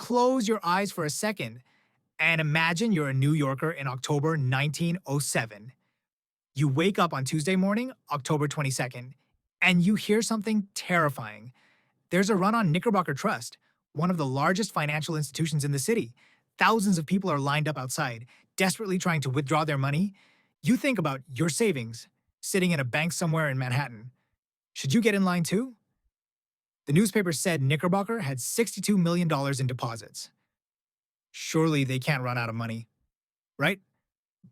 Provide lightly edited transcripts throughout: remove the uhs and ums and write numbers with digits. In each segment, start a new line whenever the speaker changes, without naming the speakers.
close your eyes for a second and imagine you're a New Yorker in October 1907. You wake up on Tuesday morning, October 22nd, and you hear something terrifying. There's a run on Knickerbocker Trust, one of the largest financial institutions in the city. Thousands of people are lined up outside, desperately trying to withdraw their money. You think about your savings, sitting in a bank somewhere in Manhattan. Should you get in line too? The newspaper said Knickerbocker had $62 million in deposits. Surely they can't run out of money, right?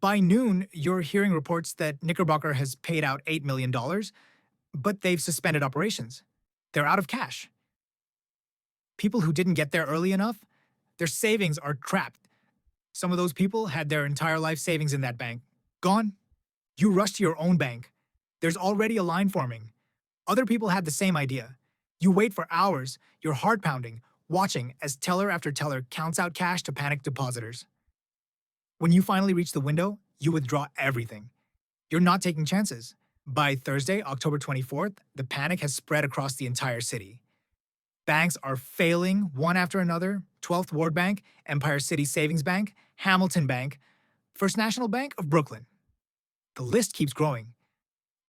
By noon, you're hearing reports that Knickerbocker has paid out $8 million, but they've suspended operations. They're out of cash. People who didn't get there early enough, their savings are trapped. Some of those people had their entire life savings in that bank. Gone. You rush to your own bank. There's already a line forming. Other people had the same idea. You wait for hours, your heart pounding, watching as teller after teller counts out cash to panicked depositors. When you finally reach the window, you withdraw everything. You're not taking chances. By Thursday, October 24th, the panic has spread across the entire city. Banks are failing one after another: 12th Ward Bank, Empire City Savings Bank, Hamilton Bank, First National Bank of Brooklyn. The list keeps growing.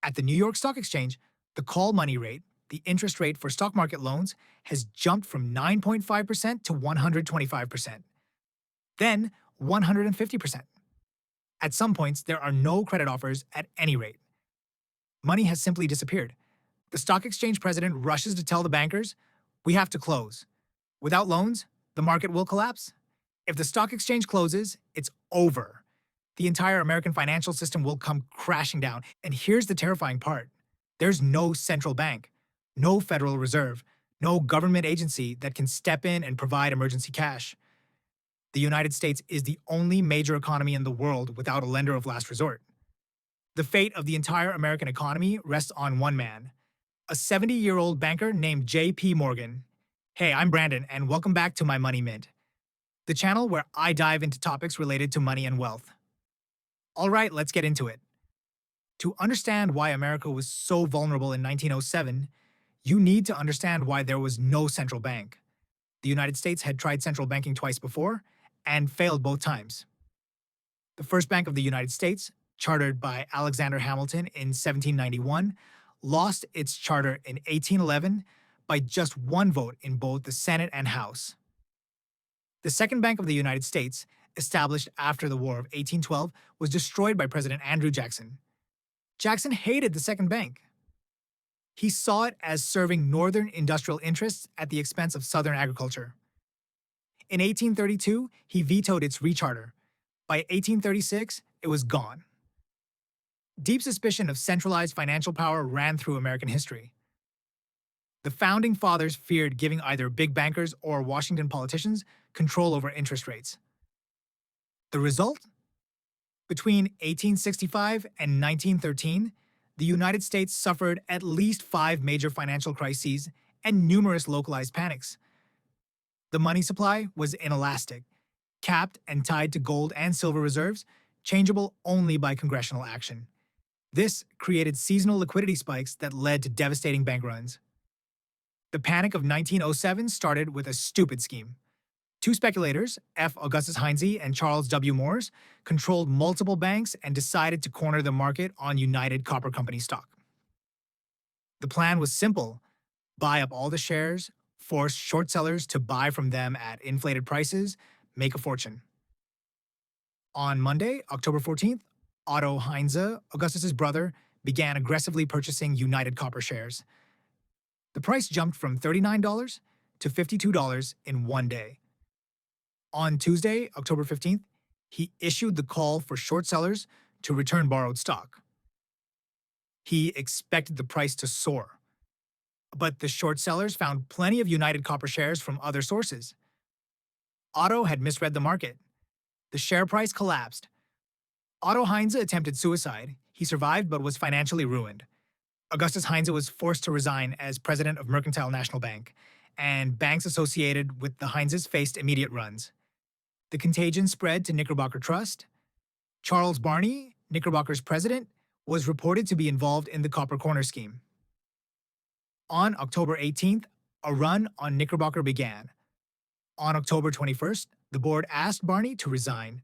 At the New York Stock Exchange, the call money rate, the interest rate for stock market loans, has jumped from 9.5% to 125%. Then 150%. At some points, there are no credit offers at any rate. Money has simply disappeared. The stock exchange president rushes to tell the bankers, "We have to close. Without loans, the market will collapse. If the stock exchange closes, it's over. The entire American financial system will come crashing down." And here's the terrifying part. There's no central bank, no Federal Reserve, no government agency that can step in and provide emergency cash. The United States is the only major economy in the world without a lender of last resort. The fate of the entire American economy rests on one man, a 70-year-old banker named J.P. Morgan. Hey, I'm Brandon, and welcome back to My Money Mint, the channel where I dive into topics related to money and wealth. All right, let's get into it. To understand why America was so vulnerable in 1907, you need to understand why there was no central bank. The United States had tried central banking twice before and failed both times. The first Bank of the United States, chartered by Alexander Hamilton in 1791, lost its charter in 1811 by just one vote in both the Senate and House. The Second Bank of the United States, established after the War of 1812, was destroyed by President Andrew Jackson. Jackson hated the Second Bank. He saw it as serving Northern industrial interests at the expense of Southern agriculture. In 1832, he vetoed its recharter. By 1836, it was gone. Deep suspicion of centralized financial power ran through American history. The Founding Fathers feared giving either big bankers or Washington politicians control over interest rates. The result? Between 1865 and 1913, the United States suffered at least 5 major financial crises and numerous localized panics. The money supply was inelastic, capped and tied to gold and silver reserves, changeable only by congressional action. This created seasonal liquidity spikes that led to devastating bank runs. The Panic of 1907 started with a stupid scheme. Two speculators, F. Augustus Heinze and Charles W. Morse, controlled multiple banks and decided to corner the market on United Copper Company stock. The plan was simple: buy up all the shares, force short sellers to buy from them at inflated prices, make a fortune. On Monday, October 14th, Otto Heinze, Augustus's brother, began aggressively purchasing United Copper shares. The price jumped from $39 to $52 in one day. On Tuesday, October 15th, he issued the call for short sellers to return borrowed stock. He expected the price to soar. But the short sellers found plenty of United Copper shares from other sources. Otto had misread the market. The share price collapsed. Otto Heinze attempted suicide. He survived but was financially ruined. Augustus Heinze was forced to resign as president of Mercantile National Bank, and banks associated with the Heinzes faced immediate runs. The contagion spread to Knickerbocker Trust. Charles Barney, Knickerbocker's president, was reported to be involved in the Copper Corner scheme. On October 18th, a run on Knickerbocker began. On October 21st, the board asked Barney to resign.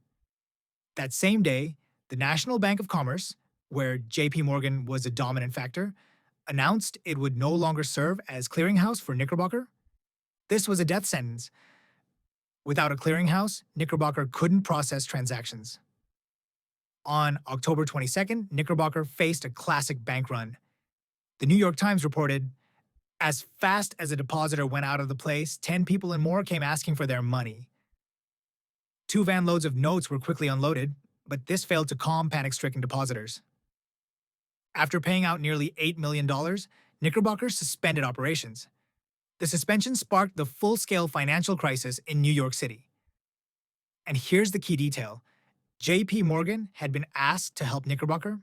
That same day, the National Bank of Commerce, where JP Morgan was a dominant factor, announced it would no longer serve as clearinghouse for Knickerbocker. This was a death sentence. Without a clearinghouse, Knickerbocker couldn't process transactions. On October 22nd, Knickerbocker faced a classic bank run. The New York Times reported, as fast as a depositor went out of the place, 10 people and more came asking for their money. 2 van loads of notes were quickly unloaded, but this failed to calm panic-stricken depositors. After paying out nearly $8 million, Knickerbocker suspended operations. The suspension sparked the full-scale financial crisis in New York City. And here's the key detail. J.P. Morgan had been asked to help Knickerbocker.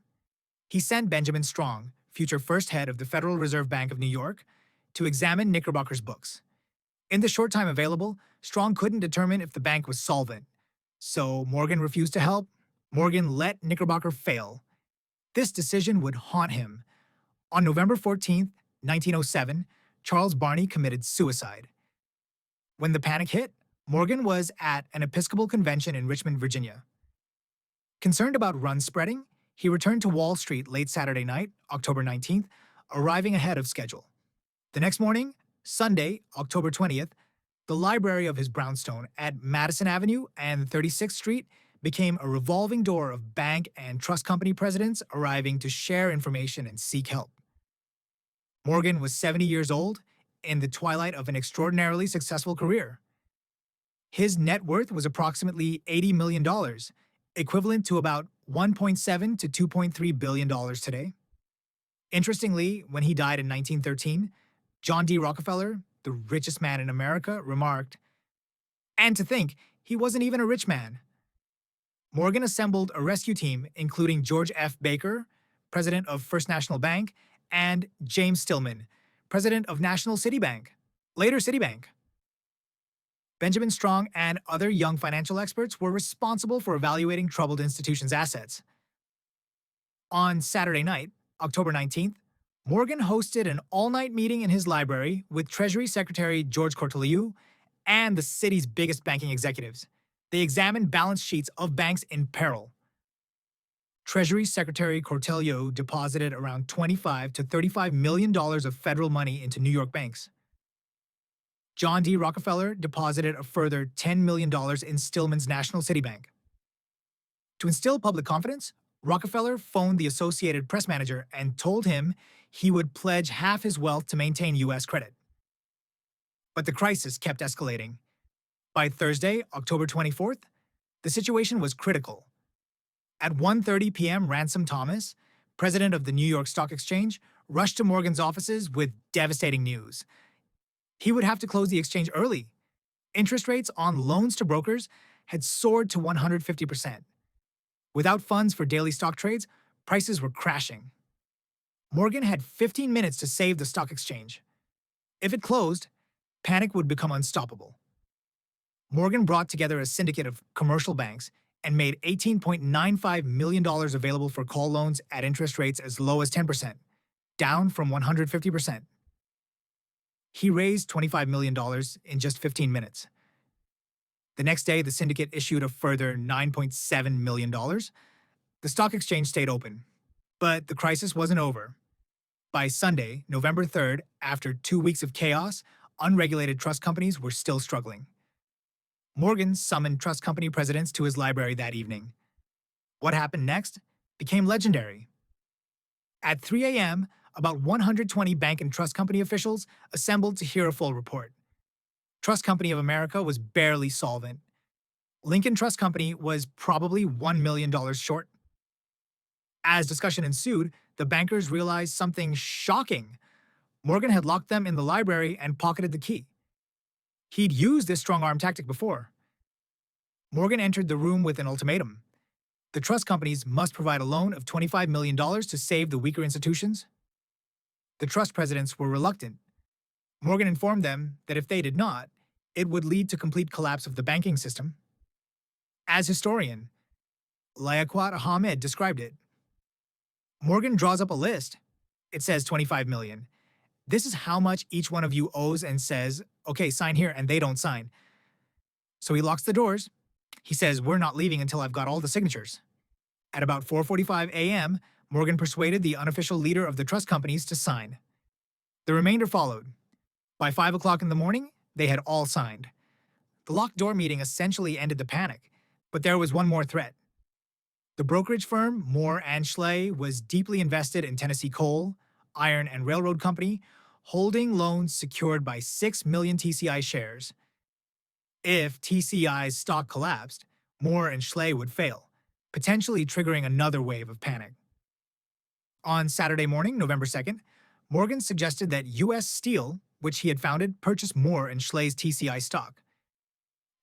He sent Benjamin Strong, future first head of the Federal Reserve Bank of New York, to examine Knickerbocker's books. In the short time available, Strong couldn't determine if the bank was solvent. So Morgan refused to help. Morgan let Knickerbocker fail. This decision would haunt him. On November 14, 1907, Charles Barney committed suicide. When the panic hit, Morgan was at an Episcopal convention in Richmond, Virginia. Concerned about run spreading, he returned to Wall Street late Saturday night, October 19th, arriving ahead of schedule. The next morning, Sunday, October 20th, the library of his brownstone at Madison Avenue and 36th Street became a revolving door of bank and trust company presidents arriving to share information and seek help. Morgan was 70 years old, in the twilight of an extraordinarily successful career. His net worth was approximately $80 million, equivalent to about $1.7 to $2.3 billion today. Interestingly, when he died in 1913, John D. Rockefeller, the richest man in America, remarked, "And to think, he wasn't even a rich man." Morgan assembled a rescue team including George F. Baker, president of First National Bank, and James Stillman, president of National City Bank, later Citibank. Benjamin Strong and other young financial experts were responsible for evaluating troubled institutions' assets. On Saturday night, October 19th, Morgan hosted an all-night meeting in his library with Treasury Secretary George Cortelyou and the city's biggest banking executives. They examined balance sheets of banks in peril. Treasury Secretary Cortelyou deposited around $25 to $35 million of federal money into New York banks. John D. Rockefeller deposited a further $10 million in Stillman's National City Bank. To instill public confidence, Rockefeller phoned the Associated Press manager and told him he would pledge half his wealth to maintain U.S. credit. But the crisis kept escalating. By Thursday, October 24th, the situation was critical. At 1:30 p.m., Ransom Thomas, president of the New York Stock Exchange, rushed to Morgan's offices with devastating news. He would have to close the exchange early. Interest rates on loans to brokers had soared to 150%. Without funds for daily stock trades, prices were crashing. Morgan had 15 minutes to save the stock exchange. If it closed, panic would become unstoppable. Morgan brought together a syndicate of commercial banks and made $18.95 million available for call loans at interest rates as low as 10%, down from 150%. He raised $25 million in just 15 minutes. The next day, the syndicate issued a further $9.7 million. The stock exchange stayed open, but the crisis wasn't over. By Sunday, November 3rd, after 2 weeks of chaos, unregulated trust companies were still struggling. Morgan summoned trust company presidents to his library that evening. What happened next became legendary. At 3 a.m., about 120 bank and trust company officials assembled to hear a full report. Trust Company of America was barely solvent. Lincoln Trust Company was probably $1 million short. As discussion ensued, the bankers realized something shocking. Morgan had locked them in the library and pocketed the key. He'd used this strong-arm tactic before. Morgan entered the room with an ultimatum. The trust companies must provide a loan of $25 million to save the weaker institutions. The trust presidents were reluctant. Morgan informed them that if they did not, it would lead to complete collapse of the banking system. As historian, Liaquat Ahmed described it. Morgan draws up a list. It says $25 million. This is how much each one of you owes and says, okay, sign here, and they don't sign. So he locks the doors. He says, "We're not leaving until I've got all the signatures." At about 4:45 a.m., Morgan persuaded the unofficial leader of the trust companies to sign. The remainder followed. By 5 o'clock in the morning, they had all signed. The locked door meeting essentially ended the panic, but there was one more threat. The brokerage firm, Moore and Schley, was deeply invested in Tennessee Coal, Iron and Railroad Company, holding loans secured by 6 million TCI shares. If TCI's stock collapsed, Moore and Schley would fail, potentially triggering another wave of panic. On Saturday morning, November 2nd, Morgan suggested that U.S. Steel, which he had founded, purchase Moore and Schley's TCI stock.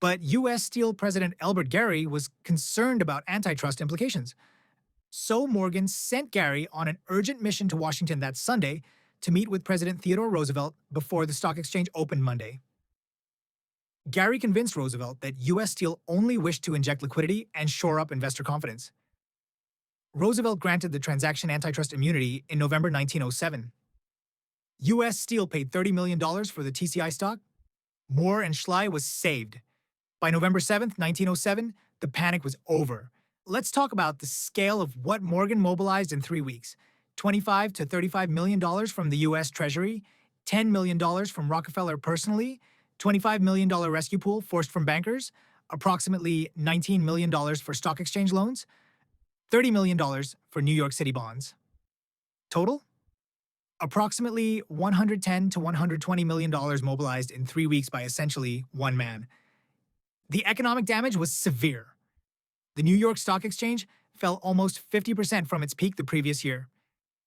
But U.S. Steel President Elbert Gary was concerned about antitrust implications. So Morgan sent Gary on an urgent mission to Washington that Sunday to meet with President Theodore Roosevelt before the stock exchange opened Monday. Gary convinced Roosevelt that U.S. Steel only wished to inject liquidity and shore up investor confidence. Roosevelt granted the transaction antitrust immunity in November 1907. U.S. Steel paid $30 million for the TCI stock. Moore and Schley was saved. By November 7th, 1907, the panic was over. Let's talk about the scale of what Morgan mobilized in 3 weeks. $25 to $35 million from the U.S. Treasury, $10 million from Rockefeller personally, $25 million rescue pool forced from bankers, approximately $19 million for stock exchange loans, $30 million for New York City bonds. Total? Approximately $110 to $120 million mobilized in 3 weeks by essentially one man. The economic damage was severe. The New York Stock Exchange fell almost 50% from its peak the previous year.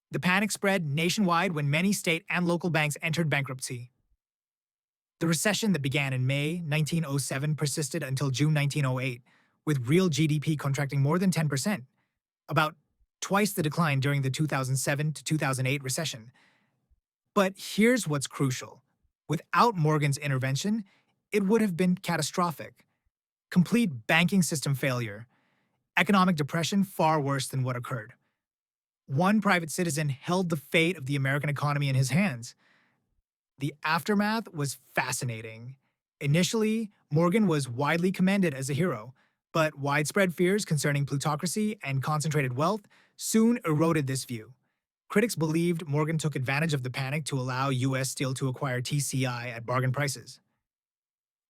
The panic spread nationwide when many state and local banks entered bankruptcy. The recession that began in May 1907 persisted until June 1908, with real GDP contracting more than 10%, about twice the decline during the 2007 to 2008 recession. But here's what's crucial. Without Morgan's intervention, it would have been catastrophic. Complete banking system failure, economic depression far worse than what occurred. One private citizen held the fate of the American economy in his hands. The aftermath was fascinating. Initially, Morgan was widely commended as a hero, but widespread fears concerning plutocracy and concentrated wealth soon eroded this view. Critics believed Morgan took advantage of the panic to allow U.S. Steel to acquire TCI at bargain prices.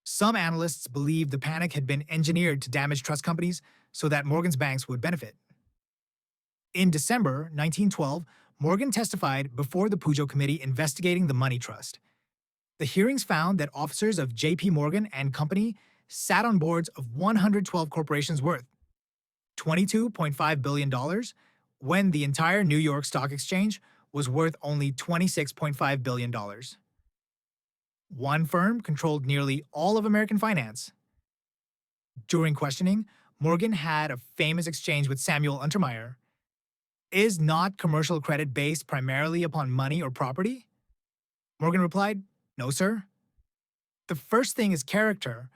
Some analysts believed the panic had been engineered to damage trust companies so that Morgan's banks would benefit. In December 1912, Morgan testified before the Pujo Committee investigating the money trust. The hearings found that officers of J.P. Morgan and Company sat on boards of 112 corporations worth $22.5 billion, when the entire New York Stock Exchange was worth only $26.5 billion. One firm controlled nearly all of American finance. During questioning, Morgan had a famous exchange with Samuel Untermyer. Is not commercial credit based primarily upon money or property? Morgan replied, "No, sir. The first thing is character.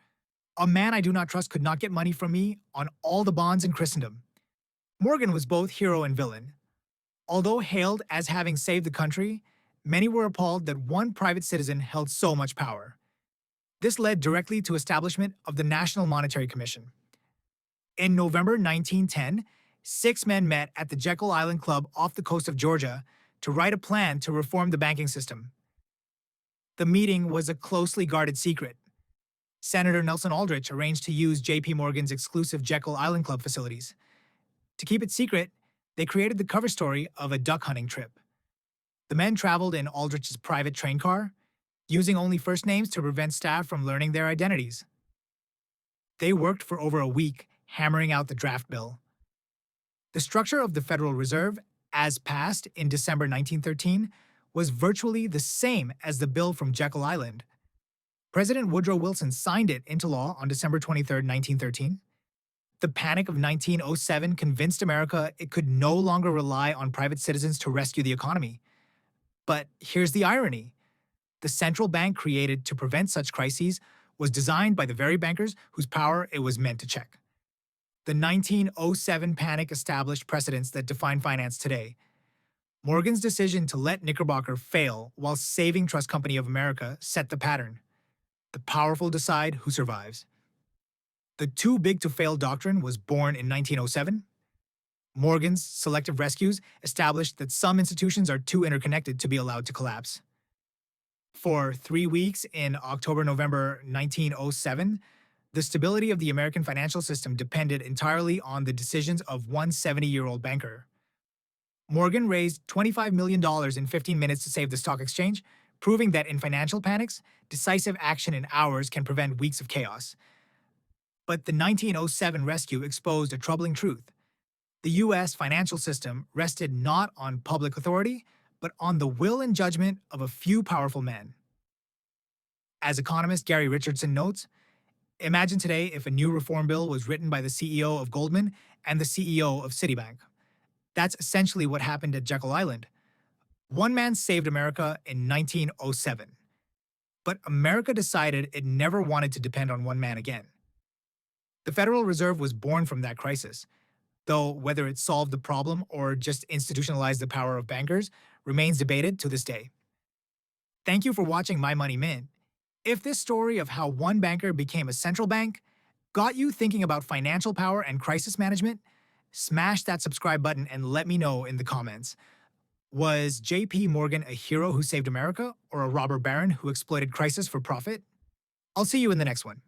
A man I do not trust could not get money from me on all the bonds in Christendom." Morgan was both hero and villain. Although hailed as having saved the country, many were appalled that one private citizen held so much power. This led directly to establishment of the National Monetary Commission. In November 1910, 6 men met at the Jekyll Island Club off the coast of Georgia to write a plan to reform the banking system. The meeting was a closely guarded secret. Senator Nelson Aldrich arranged to use J.P. Morgan's exclusive Jekyll Island Club facilities. To keep it secret, they created the cover story of a duck hunting trip. The men traveled in Aldrich's private train car, using only first names to prevent staff from learning their identities. They worked for over a week, hammering out the draft bill. The structure of the Federal Reserve, as passed in December 1913, was virtually the same as the bill from Jekyll Island. President Woodrow Wilson signed it into law on December 23, 1913. The panic of 1907 convinced America it could no longer rely on private citizens to rescue the economy. But here's the irony. The central bank created to prevent such crises was designed by the very bankers whose power it was meant to check. The 1907 panic established precedents that define finance today. Morgan's decision to let Knickerbocker fail while saving Trust Company of America set the pattern. The powerful decide who survives. The too big to fail doctrine was born in 1907. Morgan's selective rescues established that some institutions are too interconnected to be allowed to collapse. For 3 weeks in October November 1907, the stability of the American financial system depended entirely on the decisions of one 70-year-old banker. Morgan raised $25 million in 15 minutes to save the stock exchange, proving that in financial panics, decisive action in hours can prevent weeks of chaos. But the 1907 rescue exposed a troubling truth. The U.S. financial system rested not on public authority, but on the will and judgment of a few powerful men. As economist Gary Richardson notes, imagine today if a new reform bill was written by the CEO of Goldman and the CEO of Citibank. That's essentially what happened at Jekyll Island. One man saved America in 1907, but America decided it never wanted to depend on one man again. The Federal Reserve was born from that crisis, though whether it solved the problem or just institutionalized the power of bankers remains debated to this day. Thank you for watching My Money Mint. If this story of how one banker became a central bank got you thinking about financial power and crisis management, smash that subscribe button and let me know in the comments. Was J.P. Morgan a hero who saved America or a robber baron who exploited crisis for profit? I'll see you in the next one.